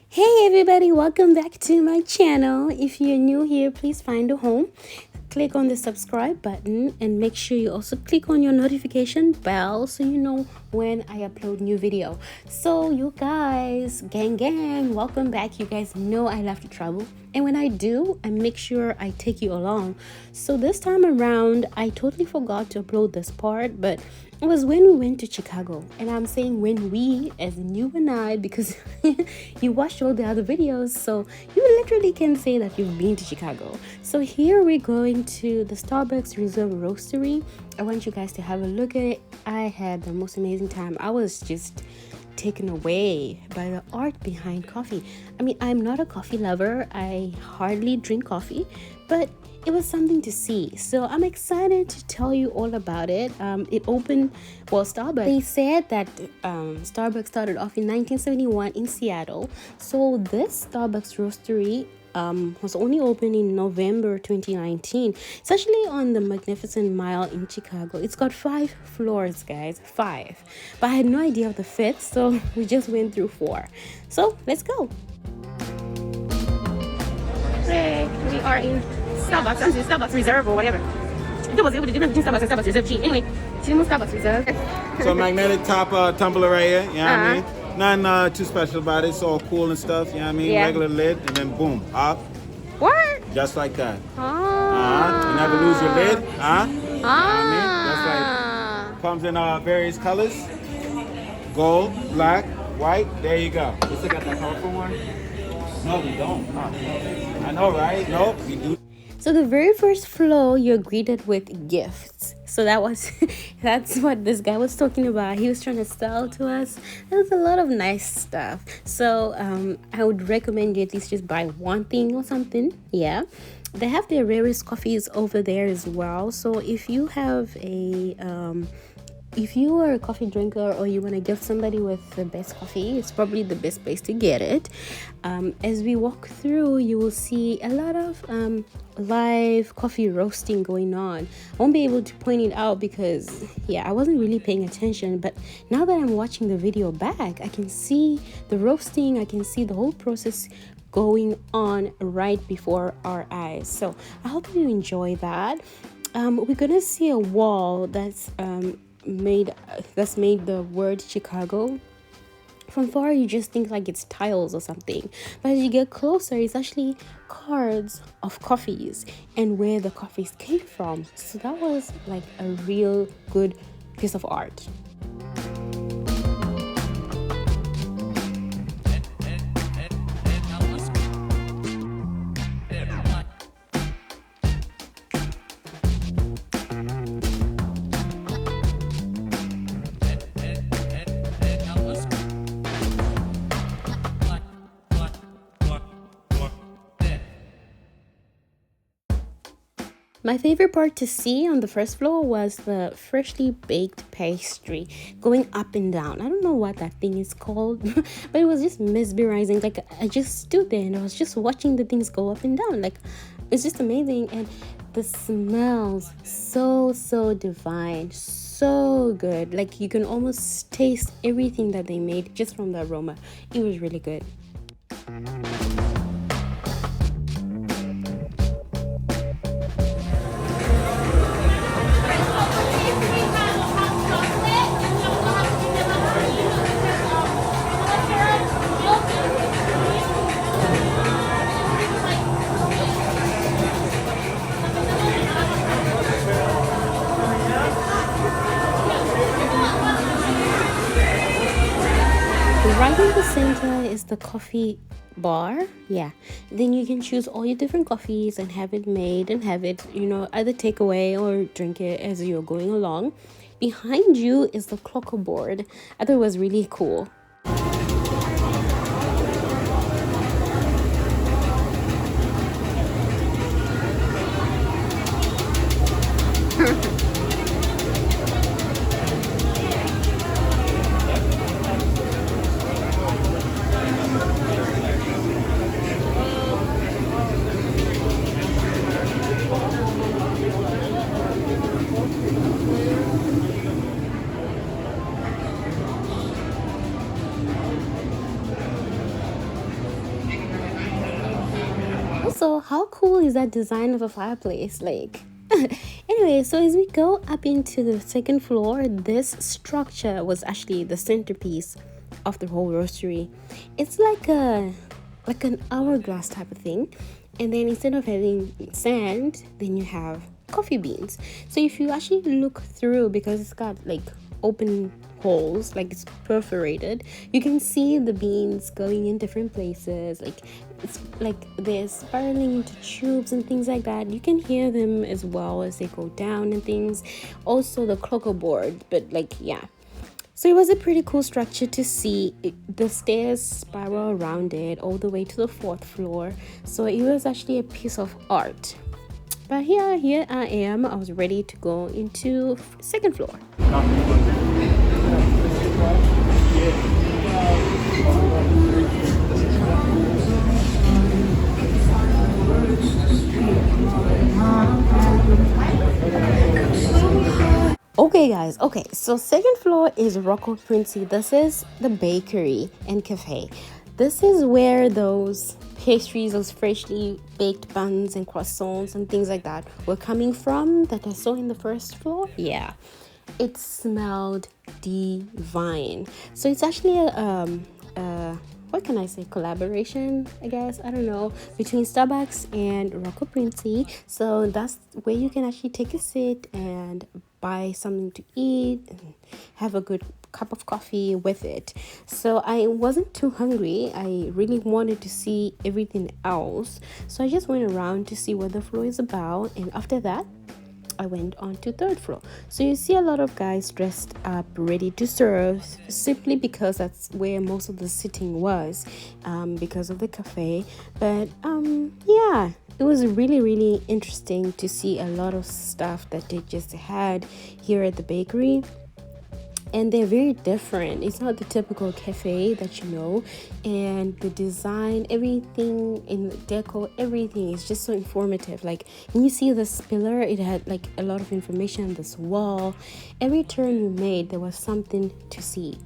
Hey everybody, welcome back to my channel. If you're new here, please find a home. Click on the subscribe button and make sure you also click on your notification bell so you know when I upload new video. So you guys, gang, welcome back. You guys know I love to travel, and when I do, I make sure I take you along. So this time around, I totally forgot to upload this part, but it was when we went to Chicago. And I'm saying when we, as in you and I, because you watched all the other videos, so you literally can say that you've been to Chicago. So here we're going to the Starbucks Reserve Roastery. I want you guys to have a look at it. I had the most amazing time. I was just taken away by the art behind coffee. I mean, I'm not a coffee lover. I hardly drink coffee, but it was something to see. So I'm excited to tell you all about it. It opened, Starbucks. They said that Starbucks started off in 1971 in Seattle. So this Starbucks Roastery was only opened in November 2019. It's actually on the Magnificent Mile in Chicago. It's got 5 floors, guys, 5. But I had no idea of the 5th, so we just went through 4. So let's go. Hey, we are in Starbucks. I'm in Starbucks Reserve or whatever. There was a difference between Starbucks and Starbucks Reserve. Anyway, she's in Starbucks Reserve. So magnetic top tumbler right here, you know what I mean? Nothing too special about it. It's all cool and stuff, you know what I mean? Yeah. Regular lid, and then boom, up. What? Just like that. Ah. You never lose your lid, You know Ah. what I mean? That's like, comes in various colors. Gold, black, white, there you go. We still got that colorful one? No, we don't. I know, right? Nope, we do. So the very first floor, you're greeted with gifts. So that's what this guy was talking about. He was trying to sell to us. There was a lot of nice stuff. So I would recommend you at least just buy one thing or something. Yeah. They have their rarest coffees over there as well. So if you have if you are a coffee drinker or you want to gift somebody with the best coffee, it's probably the best place to get it. As we walk through, you will see a lot of live coffee roasting going on. I won't be able to point it out because, I wasn't really paying attention. But now that I'm watching the video back, I can see the roasting. I can see the whole process going on right before our eyes. So I hope you enjoy that. We're gonna see a wall that's made the word Chicago. From far you just think like it's tiles or something, but as you get closer, it's actually cards of coffees and where the coffees came from. So that was like a real good piece of art. My favorite part to see on the first floor was the freshly baked pastry going up and down. I don't know what that thing is called, but it was just mesmerizing. Like, I just stood there and I was just watching the things go up and down. Like, it's just amazing. And the smells, so divine, so good. Like, you can almost taste everything that they made just from the aroma. It was really good. Right in the center is the coffee bar. Then you can choose all your different coffees and have it made and have it, either take away or drink it as you're going along. Behind you is the clocker board. I thought it was really cool. how cool is that design of a fireplace? Like, anyway, so as we go up into the second floor, this structure was actually the centerpiece of the whole roastery. It's like an hourglass type of thing, and then instead of having sand, then you have coffee beans. So if you actually look through, because it's got like open holes, like it's perforated, you can see the beans going in different places. Like it's like they're spiraling into tubes and things like that. You can hear them as well as they go down and things. Also the cocoa board, but like, yeah. So it was a pretty cool structure to see. The stairs spiral around it all the way to the fourth floor. So it was actually a piece of art. But here I am. I was ready to go into second floor. Okay guys, okay, so second floor is Princi. This is the bakery and cafe. This is where those pastries, those freshly baked buns and croissants and things like that were coming from that I saw in the first floor. Yeah, it smelled divine. So it's actually a what can I say, collaboration, I guess, I don't know, between Starbucks and Princi. So that's where you can actually take a sit and buy something to eat and have a good cup of coffee with it. So I wasn't too hungry. I really wanted to see everything else, so I just went around to see what the floor is about, and after that I went on to third floor. So you see a lot of guys dressed up ready to serve, simply because that's where most of the sitting was, because of the cafe. But yeah, it was really interesting to see a lot of stuff that they just had here at the bakery. And they're very different. It's not the typical cafe that you know. And the design, everything in the deco, everything is just so informative. Like when you see this pillar, it had like a lot of information on this wall. Every turn you made, there was something to see.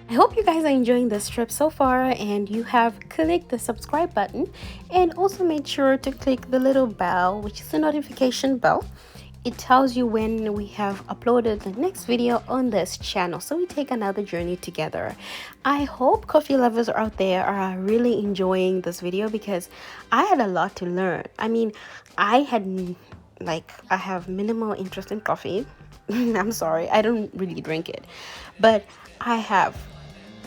I hope you guys are enjoying this trip so far, and you have clicked the subscribe button, and also made sure to click the little bell, which is the notification bell. It tells you when we have uploaded the next video on this channel, so we take another journey together. I hope coffee lovers out there are really enjoying this video, because I had a lot to learn. I mean, I have minimal interest in coffee. I'm sorry, I don't really drink it, but I have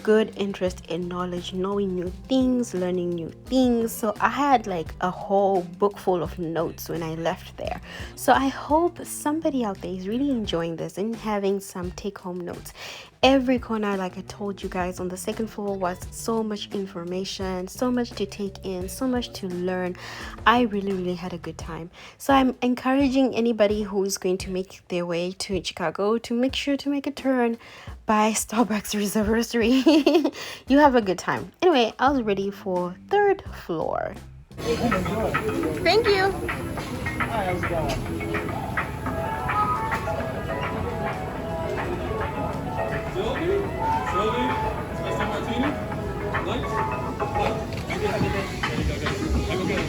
good interest in knowledge, knowing new things, learning new things. So I had like a whole book full of notes when I left there. So I hope somebody out there is really enjoying this and having some take-home notes. Every corner, like I told you guys, on the second floor was so much information, so much to take in, so much to learn. I really had a good time. So I'm encouraging anybody who is going to make their way to Chicago to make sure to make a turn by Starbucks Roastery. You have a good time. Anyway, I was ready for third floor. Thank you. Hi, how's it going? Sylvie, spicy martini, lunch. Have a good day. There you go, guys. Have a good day.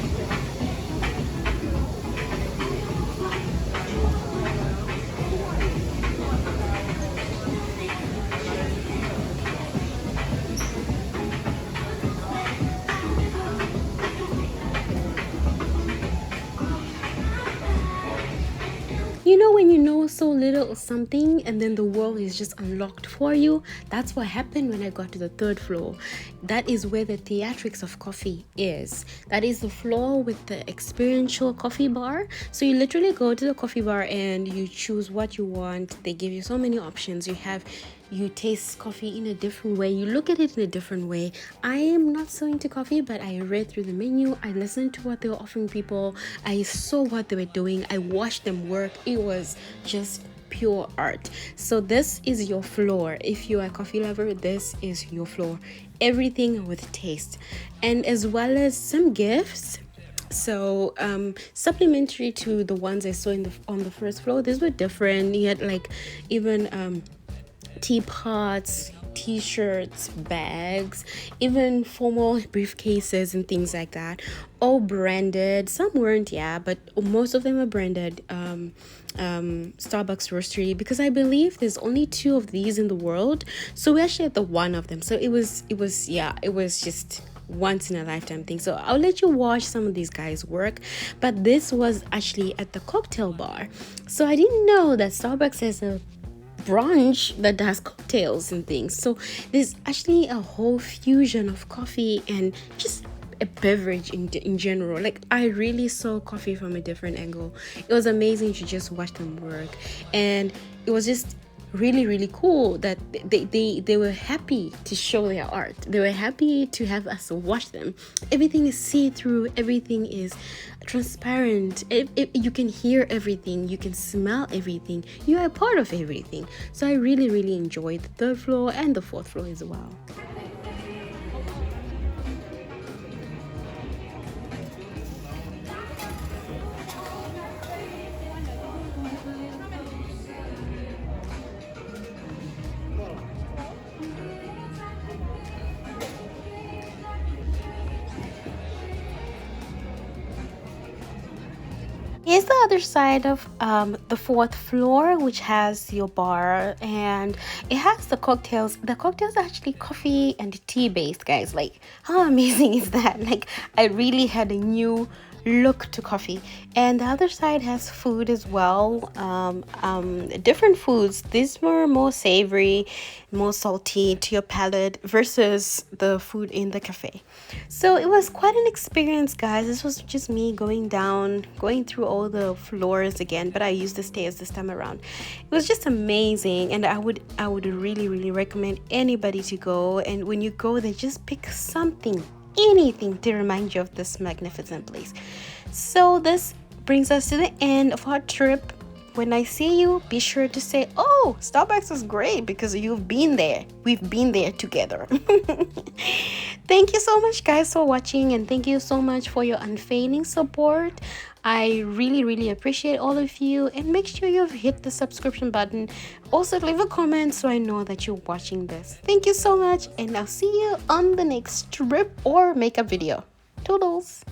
You know when you know so little of something and then the world is just unlocked for you? That's what happened when I got to the third floor. That is where the theatrics of coffee is. That is the floor with the experiential coffee bar. So you literally go to the coffee bar and you choose what you want. They give you so many options. You taste coffee in a different way. You look at it in a different way. I am not so into coffee, but I read through the menu. I listened to what they were offering people. I saw what they were doing. I watched them work. It was just pure art. So this is your floor. If you are a coffee lover, this is your floor. Everything with taste. And as well as some gifts. So supplementary to the ones I saw on the first floor, these were different. You had like even teapots, t-shirts, bags, even formal briefcases and things like that, all branded. Some weren't, yeah, but most of them are branded Starbucks Roastery, because I believe there's only 2 of these in the world, so we actually had the one of them. So it was just once in a lifetime thing. So I'll let you watch some of these guys work, but this was actually at the cocktail bar. So I didn't know that Starbucks has a brunch that does cocktails and things. So there's actually a whole fusion of coffee and just a beverage in general. Like, I really saw coffee from a different angle. It was amazing to just watch them work, and it was just really, really cool that they were happy to show their art. They were happy to have us watch them. Everything is see-through, everything is transparent. You can hear everything, you can smell everything, you are a part of everything. So I really, really enjoyed the third floor and the fourth floor as well. Here's the other side of the fourth floor, which has your bar, and it has the cocktails. The cocktails are actually coffee and tea based, guys. Like, how amazing is that? Like, I really had a new look to coffee. And the other side has food as well, different foods. These were more savory, more salty to your palate versus the food in the cafe. So it was quite an experience, guys. This was just me going through all the floors again, but I used the stairs this time around. It was just amazing, and I would really, really recommend anybody to go. And when you go there, just pick something, anything to remind you of this magnificent place. So this brings us to the end of our trip. When I see you, be sure to say, oh, Starbucks is great, because you've been there. We've been there together. Thank you so much, guys, for watching, and thank you so much for your unfailing support. I really, really appreciate all of you, and make sure you've hit the subscription button. Also, leave a comment so I know that you're watching this. Thank you so much, and I'll see you on the next trip or makeup video. Toodles!